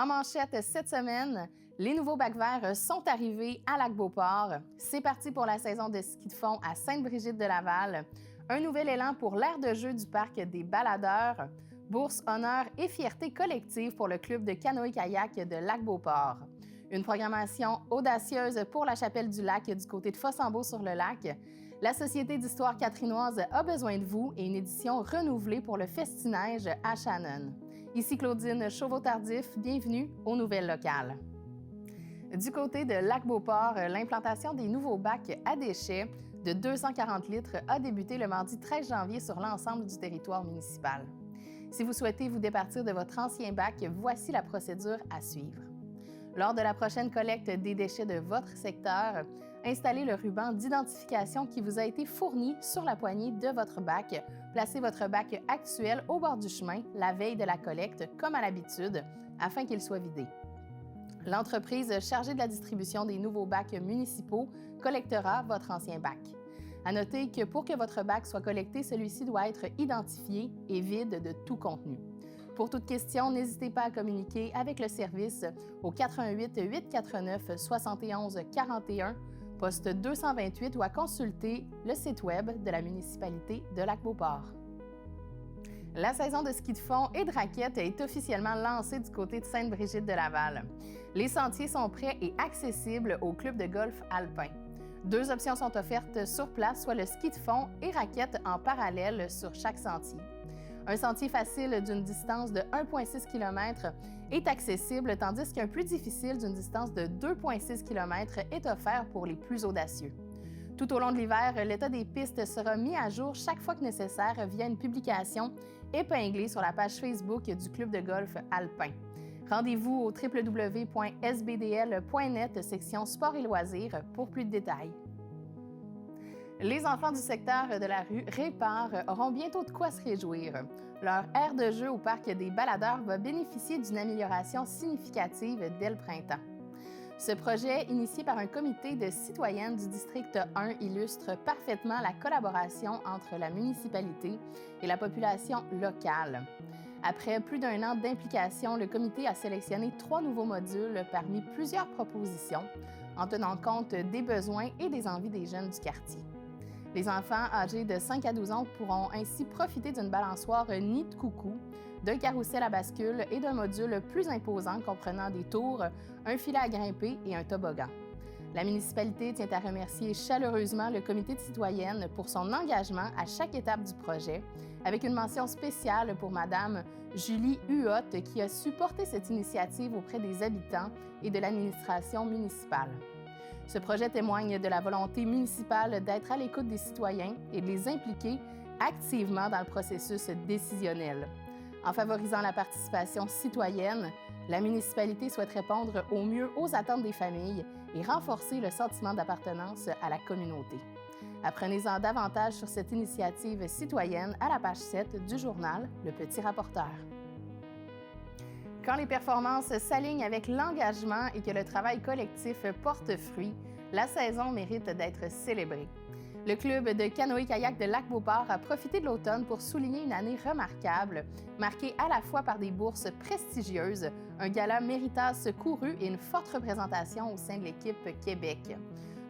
En manchette cette semaine, les nouveaux bacs verts sont arrivés à Lac-Beauport. C'est parti pour la saison de ski de fond à Sainte-Brigitte-de-Laval. Un nouvel élan pour l'aire de jeu du parc des baladeurs. Bourse, honneur et fierté collective pour le club de canoë-kayak de Lac-Beauport. Une programmation audacieuse pour la Chapelle du Lac du côté de Fossambeau-sur-le-Lac. La Société d'histoire catrinoise a besoin de vous et une édition renouvelée pour le Festi-Neige à Shannon. Ici Claudine Chauveau-Tardif, bienvenue aux Nouvelles locales. Du côté de Lac-Beauport, l'implantation des nouveaux bacs à déchets de 240 litres a débuté le mardi 13 janvier sur l'ensemble du territoire municipal. Si vous souhaitez vous départir de votre ancien bac, voici la procédure à suivre. Lors de la prochaine collecte des déchets de votre secteur, installez le ruban d'identification qui vous a été fourni sur la poignée de votre bac. Placez votre bac actuel au bord du chemin la veille de la collecte, comme à l'habitude, afin qu'il soit vidé. L'entreprise chargée de la distribution des nouveaux bacs municipaux collectera votre ancien bac. À noter que pour que votre bac soit collecté, celui-ci doit être identifié et vide de tout contenu. Pour toute question, n'hésitez pas à communiquer avec le service au 88 849 71 41, poste 228 ou à consulter le site web de la municipalité de Lac-Beauport. La saison de ski de fond et de raquettes est officiellement lancée du côté de Sainte-Brigitte-de-Laval. Les sentiers sont prêts et accessibles au club de golf alpin. 2 options sont offertes sur place, soit le ski de fond et raquettes en parallèle sur chaque sentier. Un sentier facile d'une distance de 1,6 km est accessible, tandis qu'un plus difficile d'une distance de 2,6 km est offert pour les plus audacieux. Tout au long de l'hiver, l'état des pistes sera mis à jour chaque fois que nécessaire via une publication épinglée sur la page Facebook du club de golf alpin. Rendez-vous au www.sbdl.net, section Sport et loisirs, pour plus de détails. Les enfants du secteur de la rue Répare auront bientôt de quoi se réjouir. Leur aire de jeu au parc des baladeurs va bénéficier d'une amélioration significative dès le printemps. Ce projet, initié par un comité de citoyennes du district 1, illustre parfaitement la collaboration entre la municipalité et la population locale. Après plus d'1 an d'implication, le comité a sélectionné 3 nouveaux modules parmi plusieurs propositions, en tenant compte des besoins et des envies des jeunes du quartier. Les enfants âgés de 5 à 12 ans pourront ainsi profiter d'une balançoire nid de coucou, d'un carrousel à bascule et d'un module plus imposant comprenant des tours, un filet à grimper et un toboggan. La municipalité tient à remercier chaleureusement le comité de citoyennes pour son engagement à chaque étape du projet, avec une mention spéciale pour Mme Julie Huot qui a su porter cette initiative auprès des habitants et de l'administration municipale. Ce projet témoigne de la volonté municipale d'être à l'écoute des citoyens et de les impliquer activement dans le processus décisionnel. En favorisant la participation citoyenne, la municipalité souhaite répondre au mieux aux attentes des familles et renforcer le sentiment d'appartenance à la communauté. Apprenez-en davantage sur cette initiative citoyenne à la page 7 du journal Le Petit Rapporteur. Quand les performances s'alignent avec l'engagement et que le travail collectif porte fruit, la saison mérite d'être célébrée. Le club de canoë-kayak de Lac-Beauport a profité de l'automne pour souligner une année remarquable, marquée à la fois par des bourses prestigieuses, un gala Méritas couru et une forte représentation au sein de l'équipe Québec.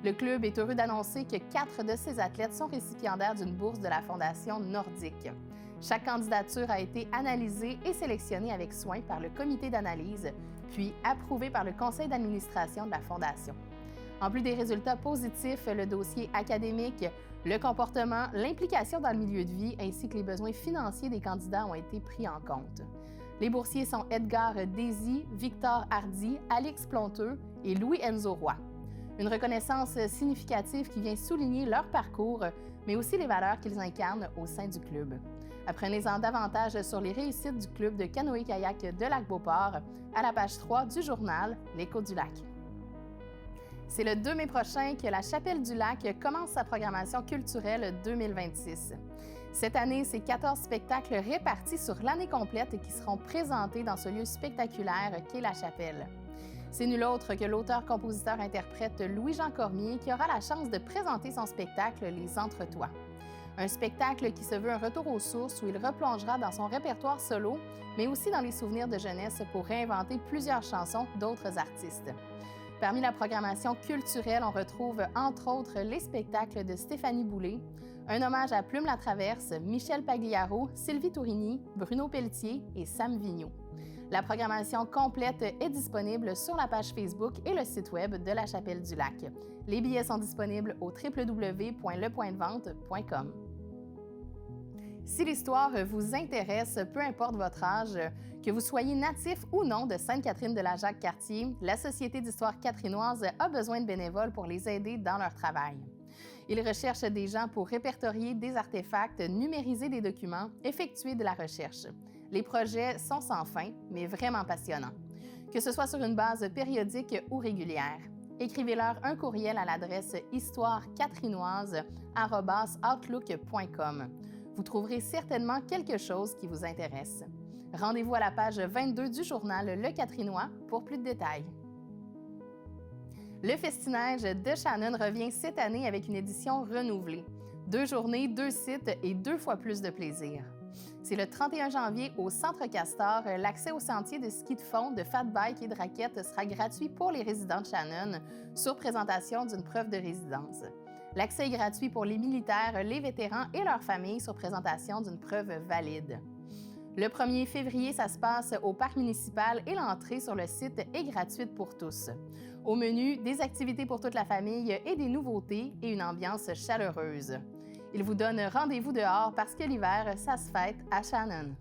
Le club est heureux d'annoncer que 4 de ses athlètes sont récipiendaires d'une bourse de la Fondation Nordique. Chaque candidature a été analysée et sélectionnée avec soin par le comité d'analyse, puis approuvée par le conseil d'administration de la Fondation. En plus des résultats positifs, le dossier académique, le comportement, l'implication dans le milieu de vie ainsi que les besoins financiers des candidats ont été pris en compte. Les boursiers sont Edgar Désy, Victor Hardy, Alix Plonteux et Louis-Enzo Roy. Une reconnaissance significative qui vient souligner leur parcours, mais aussi les valeurs qu'ils incarnent au sein du club. Apprenez-en davantage sur les réussites du club de canoë-kayak de Lac-Beauport à la page 3 du journal L'Écho du Lac. C'est le 2 mai prochain que la Chapelle du Lac commence sa programmation culturelle 2026. Cette année, c'est 14 spectacles répartis sur l'année complète qui seront présentés dans ce lieu spectaculaire qu'est la Chapelle. C'est nul autre que l'auteur-compositeur-interprète Louis-Jean Cormier qui aura la chance de présenter son spectacle Les Entretoits. Un spectacle qui se veut un retour aux sources où il replongera dans son répertoire solo, mais aussi dans les souvenirs de jeunesse pour réinventer plusieurs chansons d'autres artistes. Parmi la programmation culturelle, on retrouve entre autres les spectacles de Stéphanie Boulay, un hommage à Plume la Traverse, Michel Pagliaro, Sylvie Tourigny, Bruno Pelletier et Sam Vigneault. La programmation complète est disponible sur la page Facebook et le site web de la Chapelle du Lac. Les billets sont disponibles au www.lepointdevente.com. Si l'histoire vous intéresse, peu importe votre âge, que vous soyez natif ou non de Sainte-Catherine-de-la-Jacques-Cartier, la Société d'histoire catrinoise a besoin de bénévoles pour les aider dans leur travail. Ils recherchent des gens pour répertorier des artefacts, numériser des documents, effectuer de la recherche. Les projets sont sans fin, mais vraiment passionnants. Que ce soit sur une base périodique ou régulière. Écrivez-leur un courriel à l'adresse histoirecatrinoise@outlook.com. Vous trouverez certainement quelque chose qui vous intéresse. Rendez-vous à la page 22 du journal Le Catrinois pour plus de détails. Le Festinage de Shannon revient cette année avec une édition renouvelée. 2 journées, 2 sites et 2 fois plus de plaisir. C'est le 31 janvier au Centre Castor. L'accès aux sentiers de ski de fond, de fat bike et de raquettes sera gratuit pour les résidents de Shannon sur présentation d'une preuve de résidence. L'accès est gratuit pour les militaires, les vétérans et leurs familles sur présentation d'une preuve valide. Le 1er février, ça se passe au parc municipal et l'entrée sur le site est gratuite pour tous. Au menu, des activités pour toute la famille et des nouveautés et une ambiance chaleureuse. Il vous donne rendez-vous dehors parce que l'hiver, ça se fête à Shannon.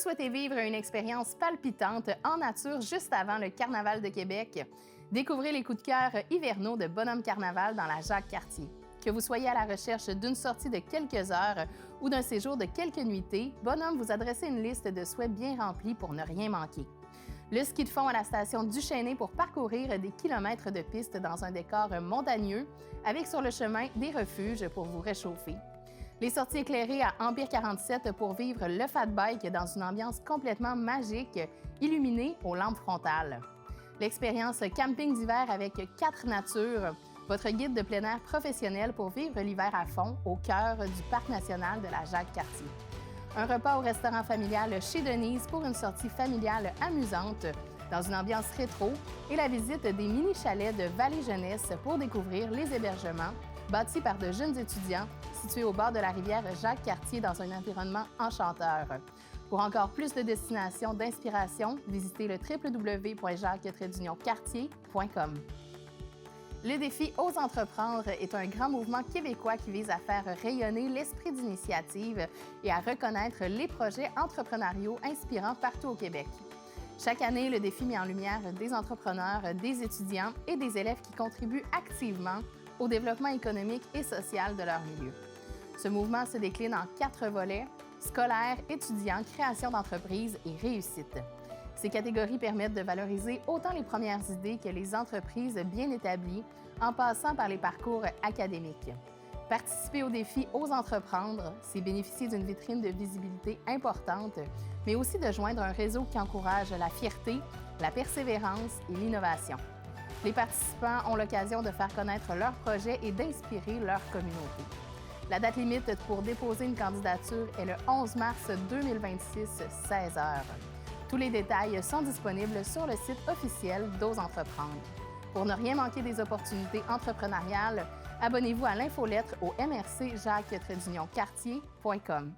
souhaitez vivre une expérience palpitante en nature juste avant le Carnaval de Québec, découvrez les coups de cœur hivernaux de Bonhomme Carnaval dans la Jacques-Cartier. Que vous soyez à la recherche d'une sortie de quelques heures ou d'un séjour de quelques nuitées, Bonhomme vous adresse une liste de souhaits bien remplis pour ne rien manquer. Le ski de fond à la station Duchesnay pour parcourir des kilomètres de pistes dans un décor montagneux, avec sur le chemin des refuges pour vous réchauffer. Les sorties éclairées à Empire 47 pour vivre le fat bike dans une ambiance complètement magique, illuminée aux lampes frontales. L'expérience camping d'hiver avec 4 natures, votre guide de plein air professionnel pour vivre l'hiver à fond au cœur du Parc national de la Jacques-Cartier. Un repas au restaurant familial chez Denise pour une sortie familiale amusante dans une ambiance rétro et la visite des mini-chalets de Vallée Jeunesse pour découvrir les hébergements bâtis par de jeunes étudiants situés au bord de la rivière Jacques-Cartier dans un environnement enchanteur. Pour encore plus de destinations d'inspiration, visitez le www.jacques-cartier.com. Le défi Ose entreprendre est un grand mouvement québécois qui vise à faire rayonner l'esprit d'initiative et à reconnaître les projets entrepreneuriaux inspirants partout au Québec. Chaque année, le défi met en lumière des entrepreneurs, des étudiants et des élèves qui contribuent activement au développement économique et social de leur milieu. Ce mouvement se décline en 4 volets: scolaire, étudiant, création d'entreprise et réussite. Ces catégories permettent de valoriser autant les premières idées que les entreprises bien établies, en passant par les parcours académiques. Participer au défi Ose entreprendre, c'est bénéficier d'une vitrine de visibilité importante, mais aussi de joindre un réseau qui encourage la fierté, la persévérance et l'innovation. Les participants ont l'occasion de faire connaître leurs projets et d'inspirer leur communauté. La date limite pour déposer une candidature est le 11 mars 2026, 16 h. Tous les détails sont disponibles sur le site officiel d'Ose entreprendre. Pour ne rien manquer des opportunités entrepreneuriales, abonnez-vous à l'infolettre au mrcjacques-cartier.com.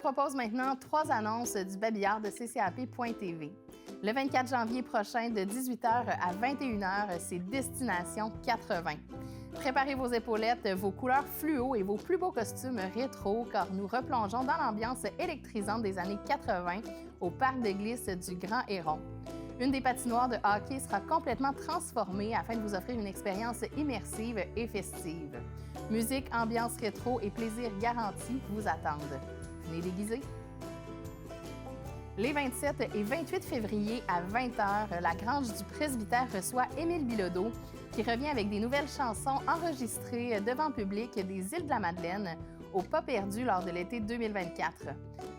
propose maintenant 3 annonces du babillard de ccap.tv. Le 24 janvier prochain, de 18h à 21h, c'est Destination 80. Préparez vos épaulettes, vos couleurs fluo et vos plus beaux costumes rétro, car nous replongeons dans l'ambiance électrisante des années 80 au parc de glisse du Grand Héron. Une des patinoires de hockey sera complètement transformée afin de vous offrir une expérience immersive et festive. Musique, ambiance rétro et plaisir garanti vous attendent. Venez déguiser! Les 27 et 28 février à 20h, la Grange du Presbytère reçoit Émile Bilodeau, qui revient avec des nouvelles chansons enregistrées devant public des Îles de la Madeleine au Pas perdu lors de l'été 2024.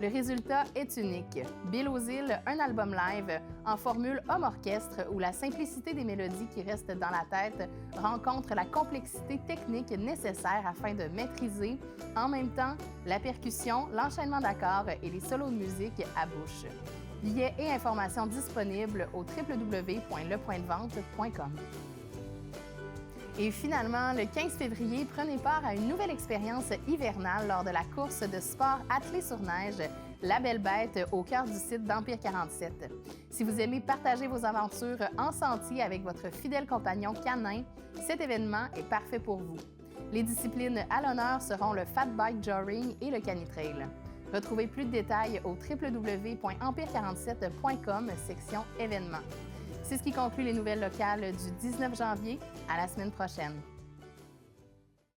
Le résultat est unique. Bill aux îles, un album live en formule homme-orchestre où la simplicité des mélodies qui restent dans la tête rencontre la complexité technique nécessaire afin de maîtriser en même temps la percussion, l'enchaînement d'accords et les solos de musique à bouche. Billets et informations disponibles au www.lepointdevente.com. Et finalement, le 15 février, prenez part à une nouvelle expérience hivernale lors de la course de sport attelée sur neige, La Belle Bête, au cœur du site d'Empire 47. Si vous aimez partager vos aventures en sentier avec votre fidèle compagnon canin, cet événement est parfait pour vous. Les disciplines à l'honneur seront le Fat Bike Joring et le Canitrail. Retrouvez plus de détails au www.empire47.com, section événements. C'est ce qui conclut les nouvelles locales du 19 janvier. À la semaine prochaine.